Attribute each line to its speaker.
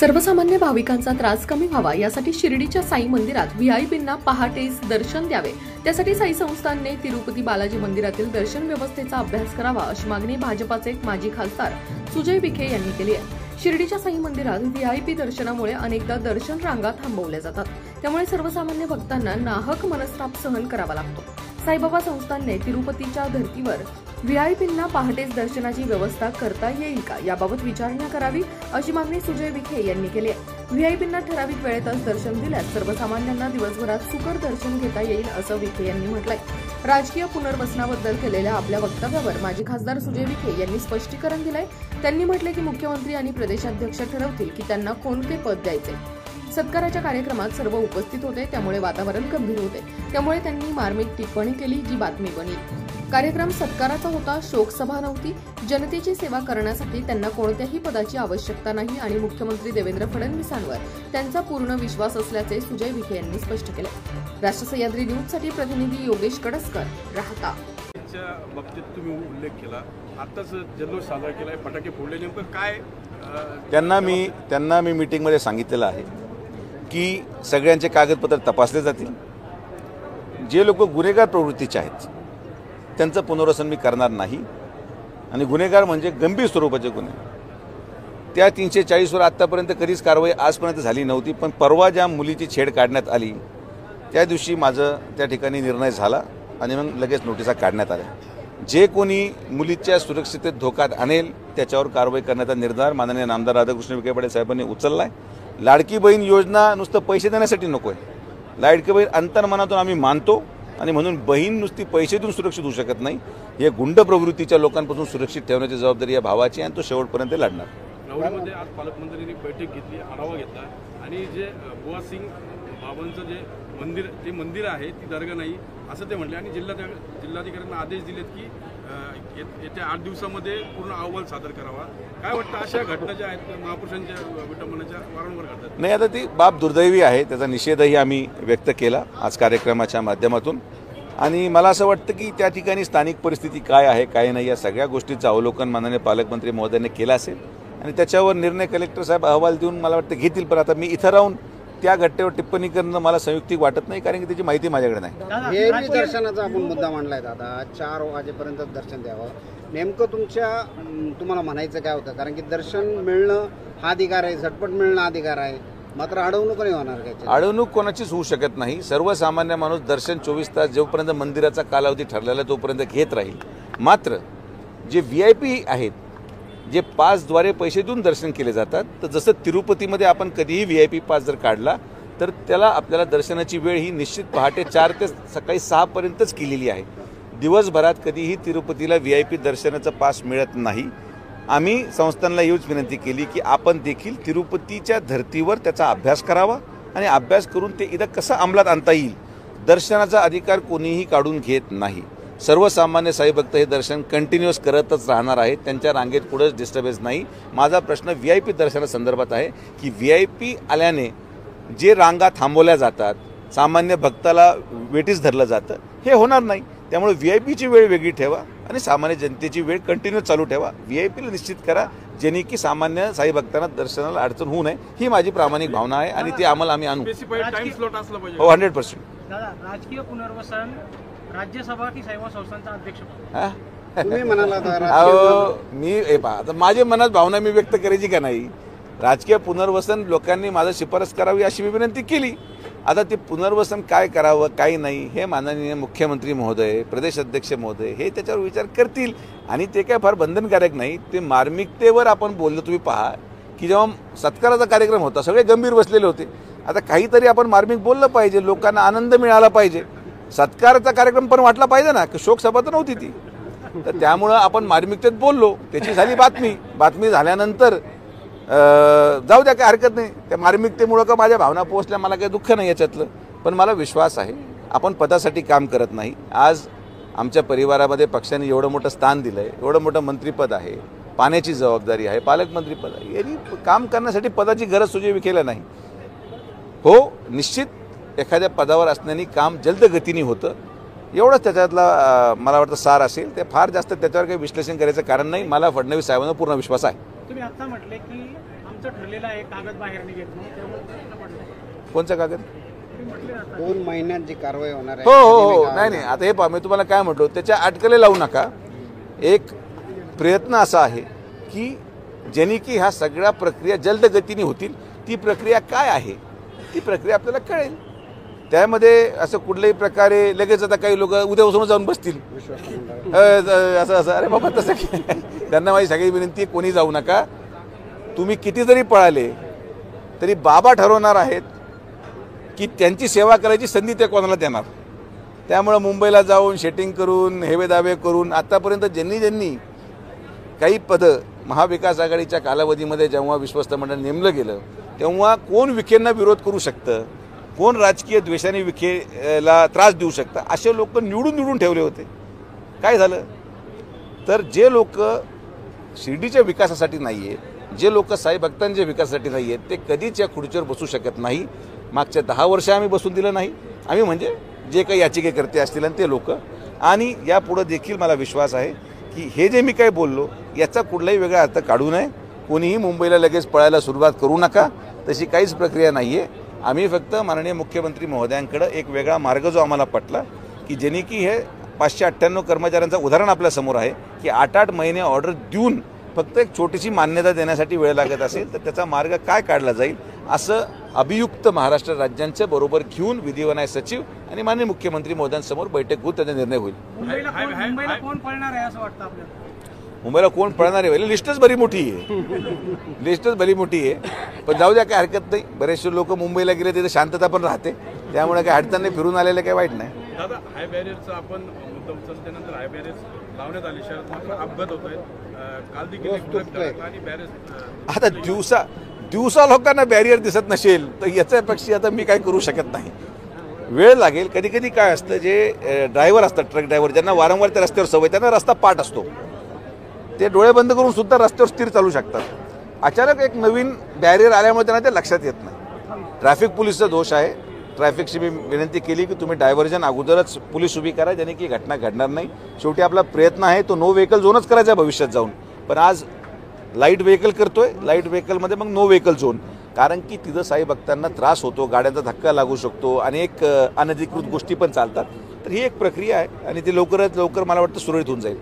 Speaker 1: सर्वसामान्य भाविकांचा त्रास कमी व्हावा यासाठी शिर्डीच्या साई मंदिरात व्हीआयपींना पहाटेस दर्शन द्यावे, त्यासाठी साई संस्थानने तिरुपती बालाजी मंदिरातील दर्शन व्यवस्थेचा अभ्यास करावा अशी मागणी भाजपाचे माजी खासदार सुजय विखे यांनी केली आहे। शिर्डीच्या साई मंदिरात व्हीआयपी दर्शनामुळे अनेकदा दर्शन रांगा थांबवल्या जातात, त्यामुळे सर्वसामान्य भक्तांना नाहक मनस्ताप सहन करावा लागतो। साईबाबा संस्थानने तिरुपतीच्या धर्तीवर व्हीआयपींना पहाटेस दर्शनाची व्यवस्था करता येईल का याबाबत विचारणा करावी अशी मागणी सुजय विखे यांनी केली आहे। व्हीआयपींना ठराविक वेळेतच दर्शन दिल्यास सर्वसामान्यांना दिवसभरात सुकर दर्शन घेता येईल असं विखे यांनी म्हटलंय। राजकीय पुनर्वसनाबद्दल केलेल्या आपल्या वक्तव्यावर माजी खासदार सुजय विखे यांनी स्पष्टीकरण दिलंय। त्यांनी म्हटले की मुख्यमंत्री आणि प्रदेशाध्यक्ष ठरवतील की त्यांना कोणते पद द्यायचे। सत्काराच्या कार्यक्रमात सर्व उपस्थित होते, त्यामुळे वातावरण गंभीर होते, त्यामुळे त्यांनी मार्मिक टिप्पणी केली जी बातमी बनली। कार्यक्रम सत्काराचा होता, शोकसभा नव्हती। जनतेची सेवा करण्यासाठी त्यांना कोणत्याही पदाची आवश्यकता नाही आणि मुख्यमंत्री देवेंद्र फडणवीसांवर त्यांचा पूर्ण विश्वास असल्याचे सुजय विखे यांनी स्पष्ट केले। राष्ट्र सह्याद्री न्यूजसाठी प्रतिनिधी योगेश कडसकर, राहता।
Speaker 2: बाबतीत तुम्ही उल्लेख केला, आताच जल्लोष साजरा केलाय, फटाके फोडले, नेमकं काय?
Speaker 3: त्यांना मी मीटिंगमध्ये सांगितलेलं आहे की सगळ्यांचे कागदपत्र तपासले जातील। जे लोक गुन्हेगार प्रवृत्तीचे आहेत त्यांचं पुनर्वसन मी करणार नाही, आणि गुन्हेगार म्हणजे गंभीर स्वरूपाचे गुन्हे, त्या 340 वर आतापर्यंत कधीच कारवाई आजपर्यंत झाली नव्हती। पण परवा ज्या मुलीची छेड काढण्यात आली त्या दिवशी माझं त्या ठिकाणी निर्णय झाला आणि मग लगेच नोटिसा काढण्यात आल्या। जे कोणी मुलीच्या सुरक्षिततेत धोक्यात आणेल त्याच्यावर कारवाई करण्याचा निर्धार माननीय नामदार राधाकृष्ण विखे पाटील साहेबांनी उचललाय। लाडकी बहीण योजना नुसतं पैसे देण्यासाठी नको आहे, लाडकी बहीण अंतर्मनातून आम्ही मानतो, आणि म्हणून बहीण नुसती पैसे देऊन सुरक्षित होऊ शकत नाही। हे गुंड प्रवृत्तीच्या लोकांपासून सुरक्षित ठेवण्याची जबाबदारी या भावाची, आणि तो शेवटपर्यंत लढणार।
Speaker 2: राहुरीमध्ये आज पालकमंत्र्यांनी बैठक घेतली, आढावा घेतला, आणि जे बुआ सिंग बाबांचं जे मंदिर आहे ती दर्गा नाही असं ते म्हटले, आणि जिल्हाधिकाऱ्यांना आदेश दिलेत की येत्या 8 दिवसामध्ये पूर्ण अहवाल सादर करावा। काय वाटतं, अशा घटना ज्या आहेत महापुरुषांच्या विटंबनेच्या वारंवार घडतात?
Speaker 3: नाही, आता ती बाब दुर्दैवी आहे, त्याचा निषेधही आम्ही व्यक्त केला आज कार्यक्रमाच्या माध्यमातून। आणि मला असं वाटतं की त्या ठिकाणी स्थानिक परिस्थिती काय आहे काय नाही या सगळ्या गोष्टीचं अवलोकन माननीय पालकमंत्री महोदयांनी केलं असेल, आणि त्याच्यावर निर्णय कलेक्टर साहेब अहवाल देऊन मला वाटतं घेतील। पण आता मी इथं राहून त्या घटनेवर टिप्पणी करणं मला संयुक्तिक वाटत नाही, कारण की त्याची माहिती माझ्याकडे नाही।
Speaker 4: हे दर्शनाचा आपण मुद्दा मांडलाय दादा, 4 वाजेपर्यंत दर्शन द्यावं, नेमकं तुम्हाला म्हणायचं काय होतं? कारण की दर्शन मिळणं हा अधिकार आहे, झटपट मिळणं अधिकार आहे, मात्र अडवणूक नाही होणार काय?
Speaker 3: अडवणूक कोणाचीच होऊ शकत नाही। सर्वसामान्य माणूस दर्शन 24 तास जोपर्यंत मंदिराचा कालावधी ठरलेला तोपर्यंत घेत राहील। मात्र जे व्हीआयपी आहेत, जे पासद्वारे पैसे देऊन दर्शन केले जातात, तर जसं तिरुपतीमध्ये आपण कधीही व्हीआयपी पास जर काढला तर त्याला आपल्याला दर्शनाची वेळ ही निश्चित पहाटे 4 ते सकाळी 6 पर्यंतच केलेली आहे। दिवसभरात कधीही तिरुपतीला व्हीआयपी दर्शनाचा पास मिळत नाही। आम्ही संस्थांना हीच विनंती केली की आपण देखील तिरुपतीच्या धर्तीवर त्याचा अभ्यास करावा, आणि अभ्यास करून ते इथं कसं अंमलात आणता येईल। दर्शनाचा अधिकार कोणीही काढून घेत नाही। सर्वसामान्य साई भक्त हे दर्शन कंटिन्युअस करतच राहणार आहेत, त्यांच्या रांगेत कुठंच डिस्टर्बन्स नाही। माझा प्रश्न व्हीआयपी दर्शनासंदर्भात आहे की व्हीआयपी आल्याने जे रांगा थांबवल्या जातात, सामान्य भक्ताला वेटीस धरलं जातं, हे होणार नाही। त्यामुळे व्हीआयपीची वेळ वेगळी ठेवा आणि सामान्य जनतेची वेळ कंटिन्यू चालू ठेवा। व्हीआयपीला निश्चित करा जेणे की सामान्य साई भक्तांना दर्शनाला अडचण होऊ नये, ही माझी प्रामाणिक भावना आहे, आणि ती आम्हाला आम्ही आणू। हो, 100%।
Speaker 5: राजकीय पुनर्वसन राज्यसभा की साईबाबा संस्थांचा अध्यक्ष
Speaker 4: तुम्ही म्हणाला
Speaker 3: आता माझ्या मनात भावना मी व्यक्त करायची का नाही? राजकीय पुनर्वसन लोकांनी माझं शिफारस करावी अशी मी विनंती केली। आता ते पुनर्वसन काय करावं काय नाही हे माननीय मुख्यमंत्री महोदय, प्रदेश अध्यक्ष महोदय हे त्याच्यावर विचार करतील, आणि ते काय फार बंधनकारक नाही। ते मार्मिकतेवर आपण बोललो। तुम्ही पहा की जेव्हा सत्काराचा कार्यक्रम होता सगळे गंभीर बसलेले होते, आता काहीतरी आपण मार्मिक बोललं पाहिजे, लोकांना आनंद मिळाला पाहिजे। सत्काराचा कार्यक्रम पण वाटला पाहिजे ना, की शोकसभा तर नव्हती ती, तर त्यामुळं आपण मार्मिकतेत बोललो, त्याची झाली बातमी झाल्यानंतर जाऊ द्या, काय हरकत नाही। त्या मार्मिकतेमुळं का माझ्या भावना पोहोचल्या मला काही दुःख नाही याच्यातलं, पण मला विश्वास आहे आपण पदासाठी काम करत नाही। आज आमच्या परिवारामध्ये पक्षाने एवढं मोठं स्थान दिलं आहे, एवढं मोठं मंत्रिपद आहे, पाण्याची जबाबदारी आहे, पालकमंत्रीपद आहे, यांनी काम करण्यासाठी पदाची गरज सुजय विखेला नाही। हो, निश्चित एखाद्या पदावर असण्याने काम जलद गतीने होतं, एवढंच त्याच्यातला मला वाटतं सार असेल। ते फार जास्त त्याच्यावर काही विश्लेषण करायचं कारण नाही। मला फडणवीस साहेबांना पूर्ण विश्वास आहे।
Speaker 5: तुम्ही आता म्हटले की तुमचं ठरलेलं आहे कागद बाहेर निघेल म्हणून त्यामुळे प्रश्न पडला.
Speaker 3: कोणचा कागद?
Speaker 5: तुम्ही म्हटले आता
Speaker 4: 2 महिन्यात जी कारवाई होणार आहे
Speaker 3: हो हो
Speaker 4: त्याची
Speaker 3: हो
Speaker 4: मी
Speaker 3: नाही नाही आता हे पहा मी तुम्हाला काय म्हटलो त्याच्या अटकले लावू नका. एक प्रयत्न असा आहे की ज्यांनी की ह्या सगळ्या प्रक्रिया जलद गतीने होतील. ती प्रक्रिया काय आहे ती प्रक्रिया आपल्याला कळेल. त्यामध्ये असं कुठल्याही प्रकारे लगेच आता काही लोक उद्यापासून जाऊन बसतील असं असं अरे बाबा तसं त्यांना माझी सगळी विनंती आहे कोणी जाऊ नका. तुम्ही किती जरी पळाले तरी बाबा ठरवणार आहेत की त्यांची सेवा करायची संधी ते कोणाला देणार. त्यामुळं मुंबईला जाऊन शेटिंग करून हेवेदावे करून आतापर्यंत ज्यांनी काही पदं महाविकास आघाडीच्या कालावधीमध्ये जेव्हा विश्वस्त मंडळ नेमलं गेलं तेव्हा कोण विखेंना विरोध करू शकतं, कोण राजकीय द्वेषाने विखेला त्रास देऊ शकतं असे लोक निवडून ठेवले होते. काय झालं तर जे लोक शिर्डीच्या विकासासाठी नाही आहेत, जे लोक साई भक्तांच्या विकासासाठी नाही आहेत ते कधीच या खुर्चीवर बसू शकत नाही. मागच्या 10 वर्ष आम्ही बसून दिलं नाही. आम्ही म्हणजे जे काही याचिकेकर्ते असतील आणि ते लोक. आणि यापुढं देखील मला विश्वास आहे की हे जे मी काही बोललो याचा कुठलाही वेगळा अर्थ काढू नये. कोणीही मुंबईला लगेच पळायला सुरुवात करू नका. तशी काहीच प्रक्रिया नाही आहे. आम्ही फक्त माननीय मुख्यमंत्री महोदयांकडे एक वेगळा मार्ग जो आम्हाला पटला की ज्यांनी की हे 598 कर्मचाऱ्यांचं उदाहरण आपल्यासमोर आहे की 8-8 महिने ऑर्डर देऊन फक्त एक छोटीशी मान्यता देण्यासाठी वेळ लागत असेल तर त्याचा मार्ग काय काढला जाईल असं अभियुक्त महाराष्ट्र राज्यांच्या बरोबर घेऊन विधिवन्याय सचिव आणि माननीय मुख्यमंत्री महोदयांसमोर बैठक होऊन त्याचा निर्णय होईल.
Speaker 5: मुंबईला कोण पळणार आहे असं वाटतं आपल्याला?
Speaker 3: मुंबईला कोण पळणार आहे लिस्टच बरी मोठी आहे. लिस्टच बरी मोठी आहे पण जाऊ द्या काय हरकत नाही. बरेचसे लोक मुंबईला गेले तिथे शांतता पण राहते त्यामुळे काय अडचण नाही. फिरून आलेलं काही वाईट नाही.
Speaker 2: दादा हाय बॅरियरचा आपण मुद्दा उचलल्यानंतर हाय बॅरियर्स लावण्यात आले शहरात मात्र अपघात होत आहेत. काल देखील एक ट्रक धडकला आणि बॅरियर्स
Speaker 3: आता दिवसा लोकांना बॅरियर दिसत नसेल तर याच्यापेक्षा आता मी काय करू शकत नाही. वेळ लागेल. कधी कधी काय असतं जे ड्रायव्हर असतात ट्रक ड्रायव्हर ज्यांना वारंवार त्या रस्त्यावर सवय त्यांना रस्ता पाठ असतो ते डोळे बंद करून सुद्धा रस्त्यावर स्थिर चालू शकतात. अचानक एक नवीन बॅरियर आल्यामुळे त्यांना ते लक्षात येत नाही. ट्रॅफिक पोलीसचा दोष आहे. ट्रॅफिकची मी विनंती केली की तुम्ही डायव्हर्जन अगोदरच पोलीस उभी करा ज्याने की घटना घडणार नाही. शेवटी आपला प्रयत्न आहे तो नो व्हेकल झोनच करायचा आहे भविष्यात जाऊन. पण आज लाईट व्हेकल करतोय. लाईट व्हेकलमध्ये मग नो व्हेकल झोन कारण की तिथं साई भक्तांना त्रास होतो, गाड्यांचा धक्का लागू शकतो, अनेक अनधिकृत गोष्टी पण चालतात. तर ही एक प्रक्रिया आहे आणि ती लवकरात लवकर मला वाटतं सुरळीत होऊन जाईल.